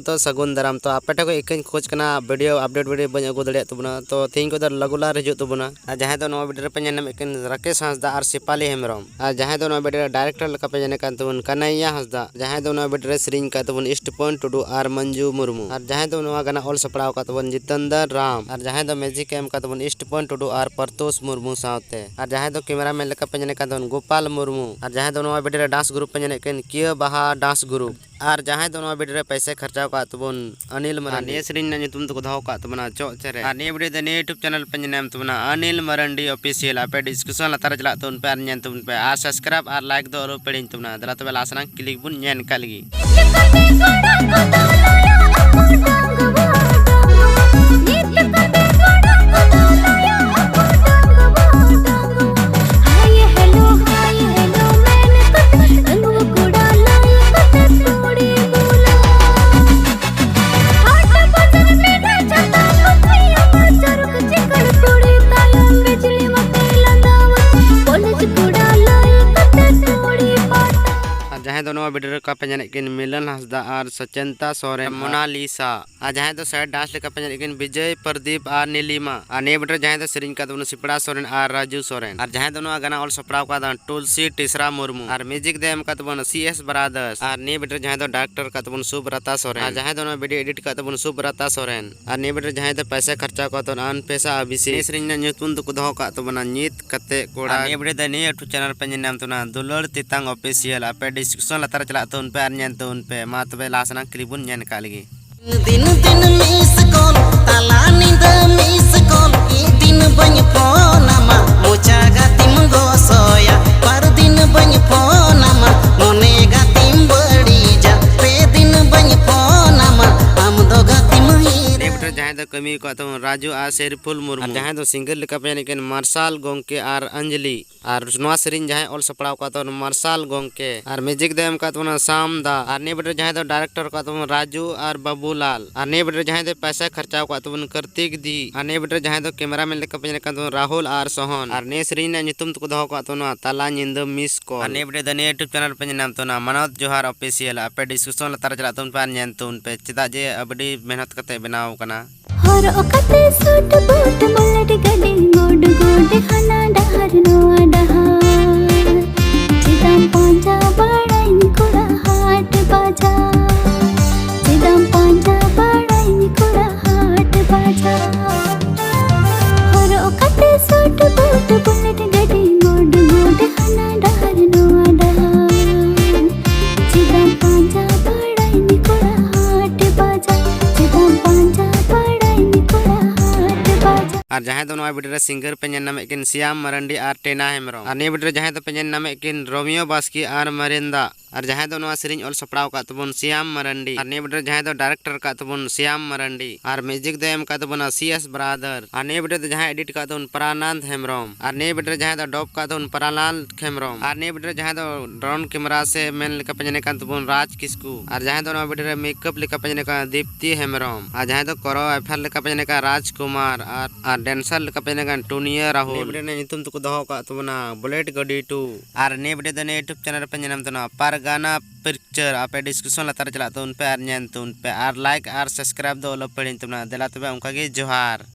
तो सगुन दाराम तो आपे को एक खोज करना वीडियो अपडेट वीडियो बन अगू दाड़े तबना तो तीन को लगुलार हिजू तबना जहां दो नो वीडियो पे नेम एक राकेश हंसदा और सिपाली हेमरम और जहां दो नो वीडियो डायरेक्टर लका पे जने कान तबन कन्हैया हंसदा जहां दो नो वीडियो सेरिंग का तबन ईस्ट पॉइंट टुडू और मंजू मुर्मू और जहां दो नो गाना ऑल सपड़ाव का तबन जितेंद्र राम और जहां दो म्यूजिक एम का तबन ईस्ट पॉइंट टुडू और परतोष मुर्मू साथे और जहां दो कैमरामैन लका पे जने कान तबन गोपाल मुर्मू और जहां दो नो वीडियो डांस ग्रुप पे जने किया बहा डांस ग्रुप और जहां दो नो वीडियो पैसे खर्चा का तबन अनिल मरांडी ये सेरिंग नितुम तो दहो का तबना चोचरे और ने वीडियो दे ने यूट्यूब चैनल पे नाम तबना अनिल मरांडी ऑफिशियल आपे डिस्कशन लतार चला तो उन पे आर तुम पे आर सब्सक्राइब और लाइक दो और पेडिंग तबना दला तबे लासना क्लिक बुन नेन कालगी जहां दो वीडियो का पे किन मिलन हंसदा और सचेंता सोरेन मोनालिसा और जहां दो साइड डांस लेका पे किन विजय प्रदीप और नीलिमा और ने वीडियो जहां दो सेरिंग का तबन सिपड़ा सोरेन और राजू सोरेन और जहां दो गाना ऑल सपड़ाव का तुलसी टिसरा मुर्मू और म्यूजिक दे एम का तबन सीएस ब्रदर्स और ने वीडियो जहां दो डायरेक्टर का तबन सुब्रता सोरेन और जहां दो वीडियो एडिट का तबन सुब्रता सोरेन और ने वीडियो जहां दो पैसा खर्चा का तो अन पैसा अभिषेक सेरिंग ने न्यूतुन तो दहो का तबन नीत कते कोड़ा ने वीडियो ने यूट्यूब चैनल पे नाम तना दुलर तितांग ऑफिशियल आपे डिस्कशन लतार चला तो उन पे आर तो उन पे मा तबे लासना क्लिप बुन नेन कालगी दिन दिन मिस कॉल ताला नींद मिस कॉल ई दिन बन फोन मा मोचा गातिम गोसोया पर दिन बन फोन मा मोने गातिम बड़ी जा पे दिन बन फोन मा हम दो गातिम ही जहां दो कमी को तो राजू आ शेरफुल मुर्मू जहां दो सिंगर लेका पे निकन मार्शल गोंके और अंजलि और नवा सेरिंग जहां ऑल सपड़ाव का तो मार्शल गोंके और म्यूजिक देम का तो शाम दा और ने बेटे जहां दो डायरेक्टर का तो राजू और बाबूलाल और ने बेटे जहां दो पैसा खर्चा का तो कार्तिक दी और ने बेटे जहां दो कैमरामैन लेका पे निकन तो राहुल और सोहन और ने सेरिंग ने नितुम तो दहो का तो ताला निंद मिस को और ने बेटे दने यूट्यूब चैनल पे नाम तो मनोज जोहार ऑफिशियल आपे डिस्कशन लतार चला तो उन पे नेन तो उन पे चिदा जे अबडी मेहनत करते बनाव कना हर ओकते सूट बूट बुलेट गडी गोड गोड हना डहर नोआ डहार चिदम पांजा बड़ाई कुड़ा हाट बाजा चिदम पांजा बड़ाई कुड़ा हाट बाजा हर ओकते सूट बूट बुलेट गडी गोड गोड हना डहर नोआ डहार चिदम पांजा बड़ाई कुड़ा हाट बाजा चिदम पांजा और जहां दो वीडियो सिंगर पे नाम किन श्याम मरांडी और टेना हेमरम और ने वीडियो जहां दो पे नाम किन रोमियो बास्की और मरिंदा और जहां दो सेरिंग ऑल सपड़ाव का तबन श्याम मरांडी और ने वीडियो जहां दो डायरेक्टर का तबन श्याम मरांडी और म्यूजिक दो एम का तबन सीएस ब्रदर और ने वीडियो जहां एडिट का तबन प्रानंद हेमरम और ने वीडियो जहां दो डॉप का तबन प्रालाल हेमरम और ने वीडियो जहां दो ड्रोन कैमरा से मेन लेका पे का तबन राज किस्कू और जहां दो वीडियो मेकअप लेका पे का दीप्ति हेमरम और जहां दो करो एफआर लेका पे का राजकुमार और डांसर लेका पे टूनिया राहुल वीडियो ने नितुम तो दहो का तबना बुलेट गडी 2 और ने वीडियो ने यूट्यूब चैनल पे नाम तना पारगाना पिक्चर आपे डिस्कशन लतार चला तो उन पे आर तो उन पे आर लाइक और सब्सक्राइब दो लो पेडिंग तबना देला तबे उनका गे जोहार।